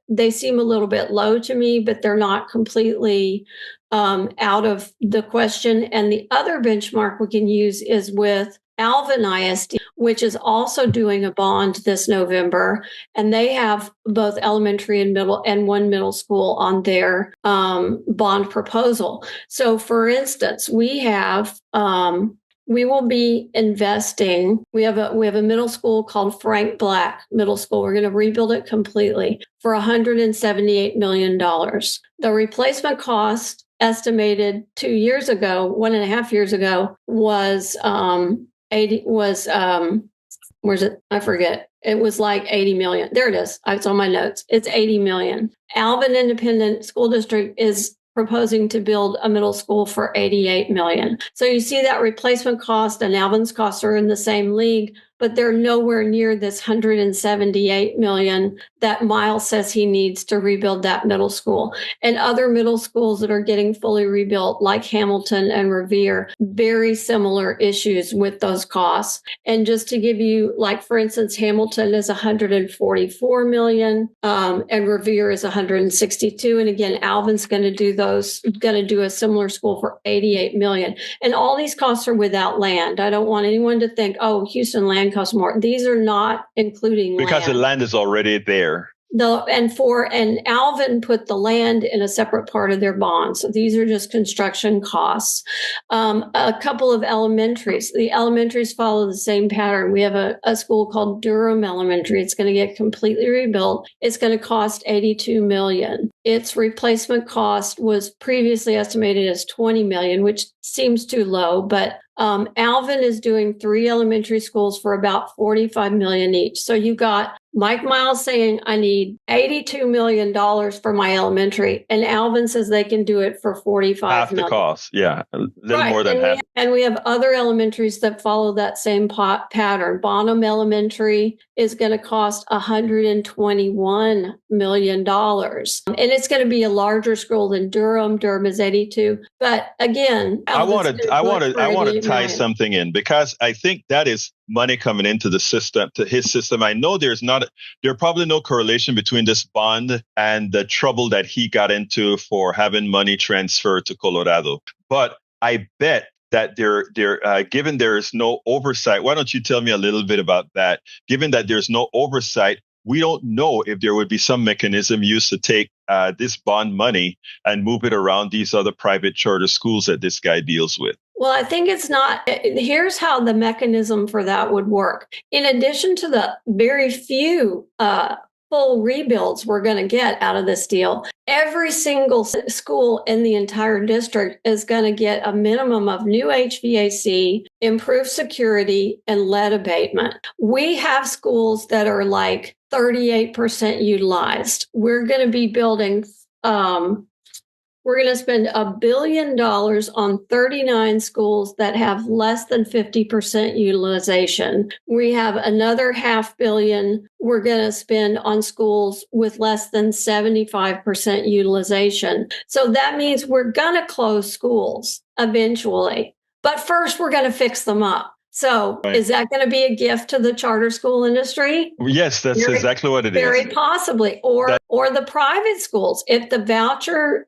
they seem a little bit low to me, but they're not completely out of the question. And the other benchmark we can use is with Alvin ISD, which is also doing a bond this November. And they have both elementary and one middle school on their bond proposal. So for instance, we will be investing. We have a middle school called Frank Black Middle School. We're going to rebuild it completely for $178 million. The replacement cost estimated 2 years ago, 1.5 years ago, was where's it? I forget. It was like 80 million. There it is. It's on my notes. It's 80 million. Alvin Independent School District is proposing to build a middle school for 88 million. So you see that replacement cost and Alvin's costs are in the same league, but they're nowhere near this 178 million that Miles says he needs to rebuild that middle school. And other middle schools that are getting fully rebuilt, like Hamilton and Revere, very similar issues with those costs. And just to give you, like, for instance, Hamilton is 144 million, and Revere is 162. And again, Alvin's going to do a similar school for 88 million. And all these costs are without land. I don't want anyone to think, oh, Houston land costs more. These are not including because land. The land is already there. And Alvin put the land in a separate part of their bond. So these are just construction costs. A couple of elementaries. The elementaries follow the same pattern. We have a school called Durham Elementary. It's going to get completely rebuilt. It's going to cost $82 million. Its replacement cost was previously estimated as $20 million, which seems too low, but Alvin is doing 3 elementary schools for about $45 million each. So you got Mike Miles saying, I need $82 million for my elementary. And Alvin says they can do it for $45 half million. the cost. Yeah. A little more than half. And we have other elementaries that follow that same pattern. Bonham Elementary is going to cost $121 million. And it's going to be a larger school than Durham. Durham is 82. But again, I want to tie something in, because I think that is money coming into the system, to his system. I know there's probably no correlation between this bond and the trouble that he got into for having money transferred to Colorado. But I bet that given there is no oversight, why don't you tell me a little bit about that? Given that there's no oversight, we don't know if there would be some mechanism used to take this bond money and move it around these other private charter schools that this guy deals with. Well, I think it's not. Here's how the mechanism for that would work. In addition to the very few full rebuilds we're going to get out of this deal, every single school in the entire district is going to get a minimum of new HVAC, improved security, and lead abatement. We have schools that are like 38% utilized. We're going to be building we're going to spend $1 billion on 39 schools that have less than 50% utilization. We have another $500 million we're going to spend on schools with less than 75% utilization. So that means we're going to close schools eventually. But first, we're going to fix them up. So is that going to be a gift to the charter school industry? Yes, that's exactly what it is. Very possibly. Or the private schools. If the voucher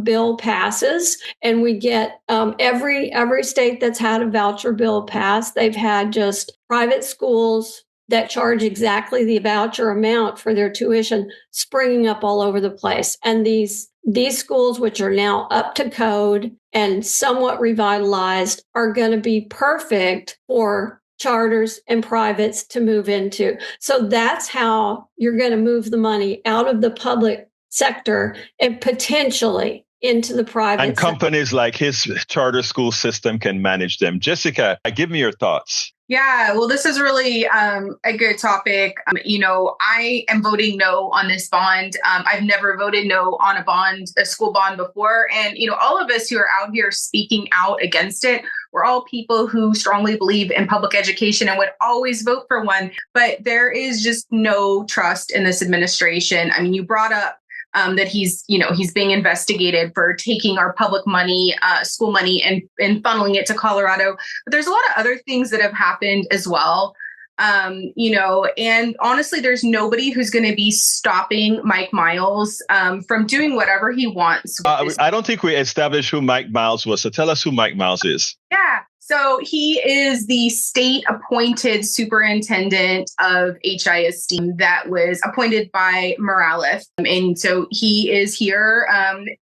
bill passes and we get every state that's had a voucher bill pass, they've had just private schools that charge exactly the voucher amount for their tuition springing up all over the place. And these schools, which are now up to code and somewhat revitalized, are going to be perfect for charters and privates to move into. So that's how you're going to move the money out of the public sector and potentially into the private and companies like his charter school system can manage them. Jessica, give me your thoughts. Yeah, well, this is really a good topic. I am voting no on this bond. I've never voted no on a school bond before. And, all of us who are out here speaking out against it, We're all people who strongly believe in public education and would always vote for one. But there is just no trust in this administration. I mean, you brought up that he's being investigated for taking our public money, school money, and funneling it to Colorado. But there's a lot of other things that have happened as well. And honestly, there's nobody who's going to be stopping Mike Miles from doing whatever he wants. I don't think we established who Mike Miles was. So tell us who Mike Miles is. Yeah. So he is the state appointed superintendent of HISD that was appointed by Morales. And so he is here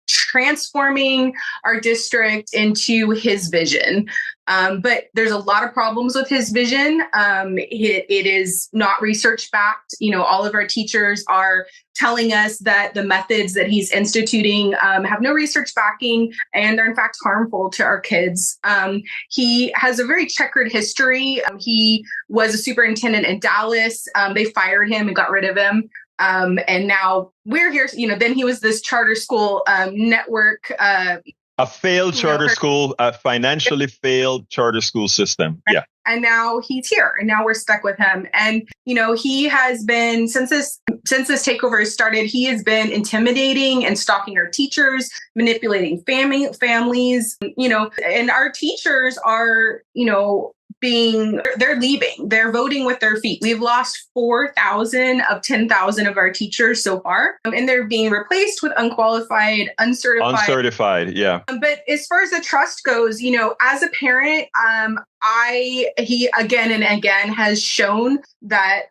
transforming our district into his vision. But there's a lot of problems with his vision. It is not research backed. All of our teachers are telling us that the methods that he's instituting have no research backing and are in fact harmful to our kids. He has a very checkered history. He was a superintendent in Dallas. They fired him and got rid of him. And now we're here, then he was this charter school network. A failed charter school, a financially failed charter school system. Yeah. And now he's here and now we're stuck with him. And, he has been, since this takeover has started, he has been intimidating and stalking our teachers, manipulating families, and our teachers are, they're leaving. They're voting with their feet. We've lost 4,000 of 10,000 of our teachers so far, and they're being replaced with unqualified, uncertified. Uncertified, yeah. But as far as the trust goes, as a parent, he again and again has shown that,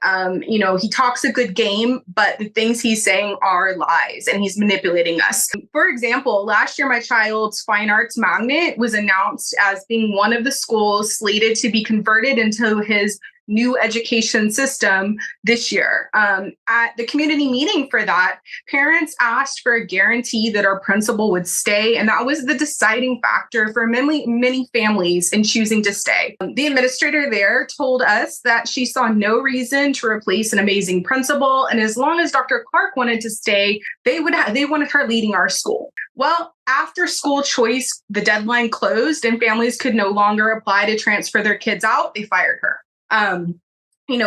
he talks a good game, but the things he's saying are lies and he's manipulating us. For example, last year, my child's fine arts magnet was announced as being one of the schools slated to be converted into his new education system this year. At the community meeting for that, parents asked for a guarantee that our principal would stay, and that was the deciding factor for many families in choosing to stay. The administrator there told us that she saw no reason to replace an amazing principal, and as long as Dr. Clark wanted to stay, they wanted her leading our school. Well, after school choice, the deadline closed and families could no longer apply to transfer their kids out. They fired her.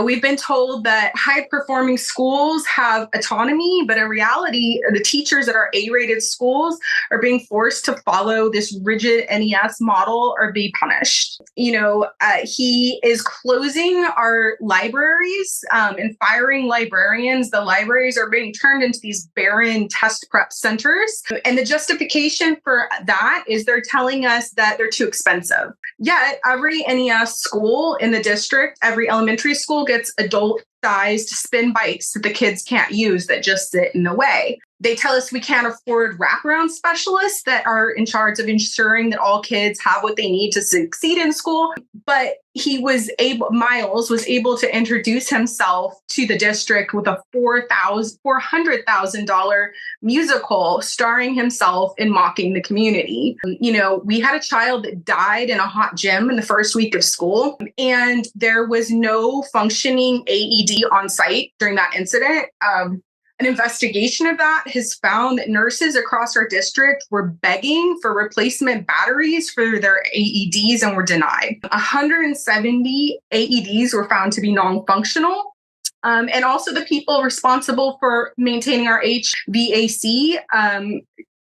We've been told that high-performing schools have autonomy, but in reality, the teachers at our A-rated schools are being forced to follow this rigid NES model or be punished. He is closing our libraries and firing librarians. The libraries are being turned into these barren test prep centers. And the justification for that is they're telling us that they're too expensive. Yet every NES school in the district, every elementary school gets adult-sized spin bikes that the kids can't use that just sit in the way. They tell us we can't afford wraparound specialists that are in charge of ensuring that all kids have what they need to succeed in school. But Miles was able to introduce himself to the district with a $400,000 musical starring himself in mocking the community. We had a child that died in a hot gym in the first week of school, and there was no functioning AED on site during that incident. An investigation of that has found that nurses across our district were begging for replacement batteries for their AEDs and were denied. 170 AEDs were found to be non-functional. And also the people responsible for maintaining our HVAC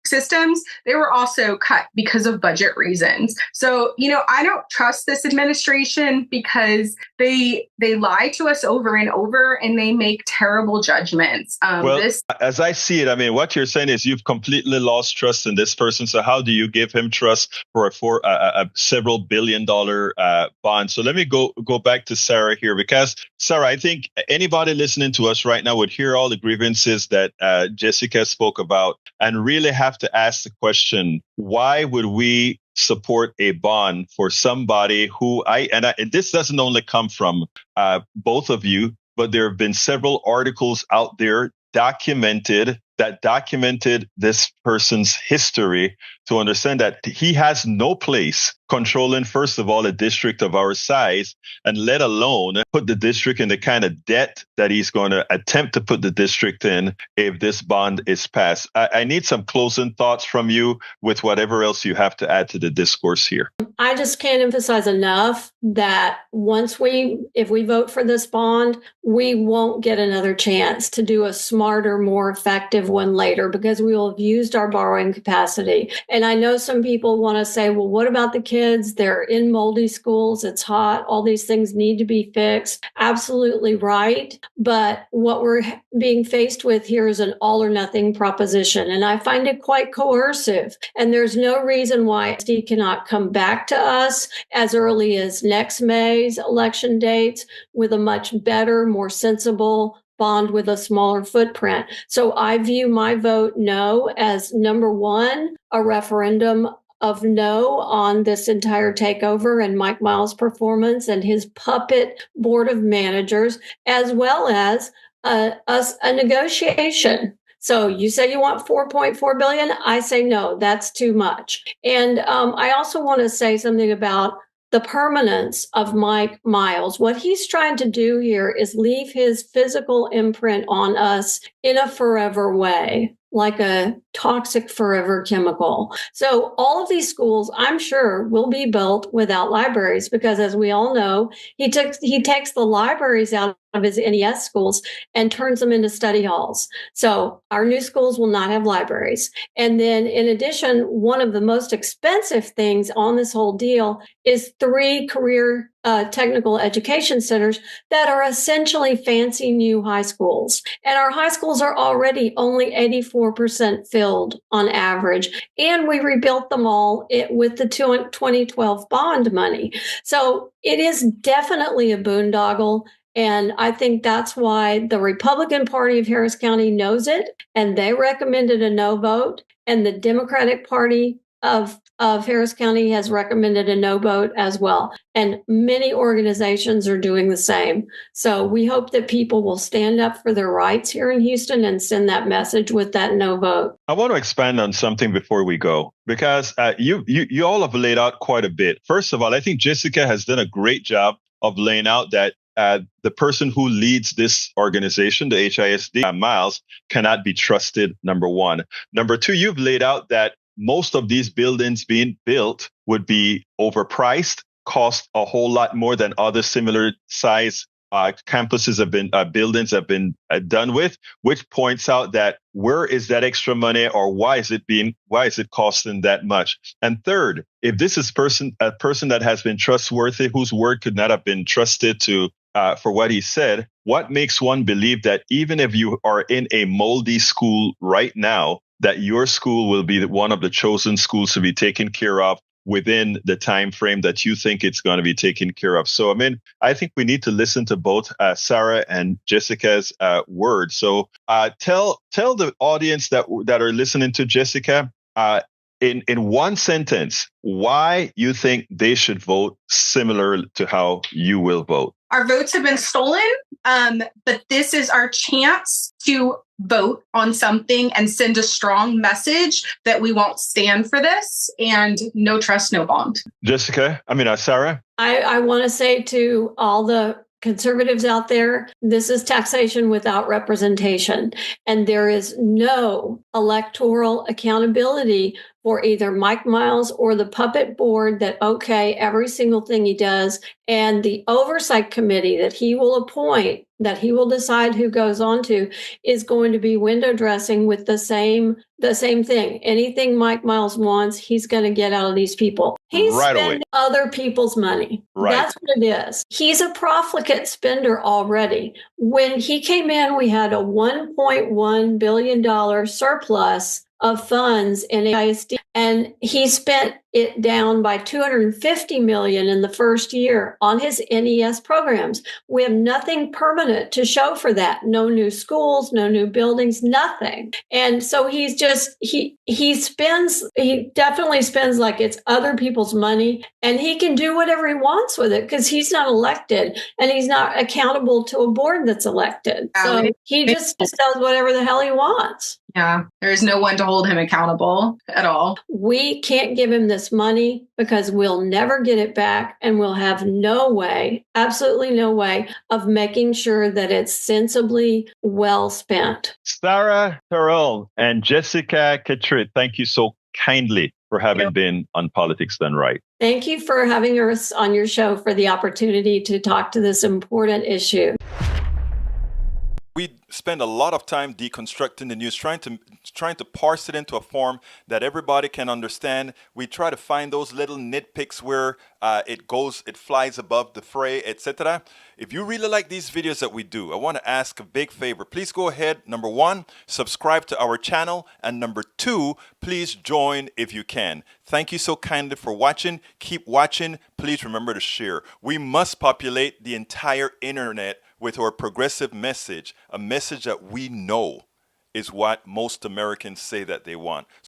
systems, they were also cut because of budget reasons. So, I don't trust this administration because they lie to us over and over and they make terrible judgments. As I see it, what you're saying is you've completely lost trust in this person. So how do you give him trust for a several $billion-dollar bond? So let me go back to Sarah here, because Sarah, I think anybody listening to us right now would hear all the grievances that Jessica spoke about and really have to ask the question, why would we support a bond for somebody who and this doesn't only come from both of you, but there have been several articles out there documented that documented this person's history to understand that he has no place controlling, first of all, a district of our size, and let alone put the district in the kind of debt that he's going to attempt to put the district in if this bond is passed. I need some closing thoughts from you with whatever else you have to add to the discourse here. I just can't emphasize enough that if we vote for this bond, we won't get another chance to do a smarter, more effective one later because we will have used our borrowing capacity. And I know some people want to say, well, what about the kids? They're in moldy schools. It's hot. All these things need to be fixed. Absolutely right. But what we're being faced with here is an all or nothing proposition. And I find it quite coercive. And there's no reason why HISD cannot come back to us as early as next May's election dates with a much better, more sensible bond with a smaller footprint. So I view my vote no as number one, a referendum of no on this entire takeover and Mike Miles' performance and his puppet board of managers, as well as a negotiation. So you say you want $4.4 billion. I say no, that's too much. And I also want to say something about the permanence of Mike Miles. What he's trying to do here is leave his physical imprint on us in a forever way, like a toxic forever chemical. So all of these schools, I'm sure, will be built without libraries because, as we all know, he takes the libraries out of his NES schools and turns them into study halls. So our new schools will not have libraries. And then in addition, one of the most expensive things on this whole deal is 3 career technical education centers that are essentially fancy new high schools. And our high schools are already only 84% filled on average. And we rebuilt them all with the 2012 bond money. So it is definitely a boondoggle. And I think that's why the Republican Party of Harris County knows it, and they recommended a no vote. And the Democratic Party of Harris County has recommended a no vote as well. And many organizations are doing the same. So we hope that people will stand up for their rights here in Houston and send that message with that no vote. I want to expand on something before we go, because you all have laid out quite a bit. First of all, I think Jessica has done a great job of laying out that the person who leads this organization, the HISD, Miles, cannot be trusted, number one. Number two, you've laid out that most of these buildings being built would be overpriced, cost a whole lot more than other similar size campuses have been, buildings have been done with, which points out that where is that extra money, or why is it costing that much? And third, if this is a person that has been trustworthy, whose word could not have been trusted to for what he said, what makes one believe that even if you are in a moldy school right now, that your school will be one of the chosen schools to be taken care of within the time frame that you think it's going to be taken care of? So, I mean, I think we need to listen to both Sarah and Jessica's words. So tell the audience that are listening to Jessica in one sentence why you think they should vote similar to how you will vote. Our votes have been stolen, but this is our chance to vote on something and send a strong message that we won't stand for this, and no trust, no bond. Jessica, Sarah? I want to say to all the conservatives out there, this is taxation without representation. And there is no electoral accountability for either Mike Miles or the puppet board that okay every single thing he does, and the oversight committee that he will appoint, that he will decide who goes on to, is going to be window dressing with the same thing. Anything Mike Miles wants, he's going to get out of these people. He's spending other people's money. Right. That's what it is. He's a profligate spender already. When he came in, we had a $1.1 billion surplus of funds in HISD, and he spent it down by $250 million in the first year on his NES programs. We have nothing permanent to show for that. No new schools, no new buildings, nothing. And so he's just, he definitely spends like it's other people's money, and he can do whatever he wants with it because he's not elected and he's not accountable to a board that's elected. So he just does whatever the hell he wants. Yeah, there is no one to hold him accountable at all. We can't give him this money because we'll never get it back, and we'll have no way, absolutely no way, of making sure that it's sensibly well spent. Sarah Terrell and Jessica Catrit, thank you so kindly for having been on Politics Done Right. Thank you for having us on your show, for the opportunity to talk to this important issue. We spend a lot of time deconstructing the news, trying to parse it into a form that everybody can understand. We try to find those little nitpicks where it flies above the fray, etc. If you really like these videos that we do, I want to ask a big favor. Please go ahead. Number one, subscribe to our channel. And number two, please join if you can. Thank you so kindly for watching. Keep watching. Please remember to share. We must populate the entire internet with our progressive message, a message that we know is what most Americans say that they want.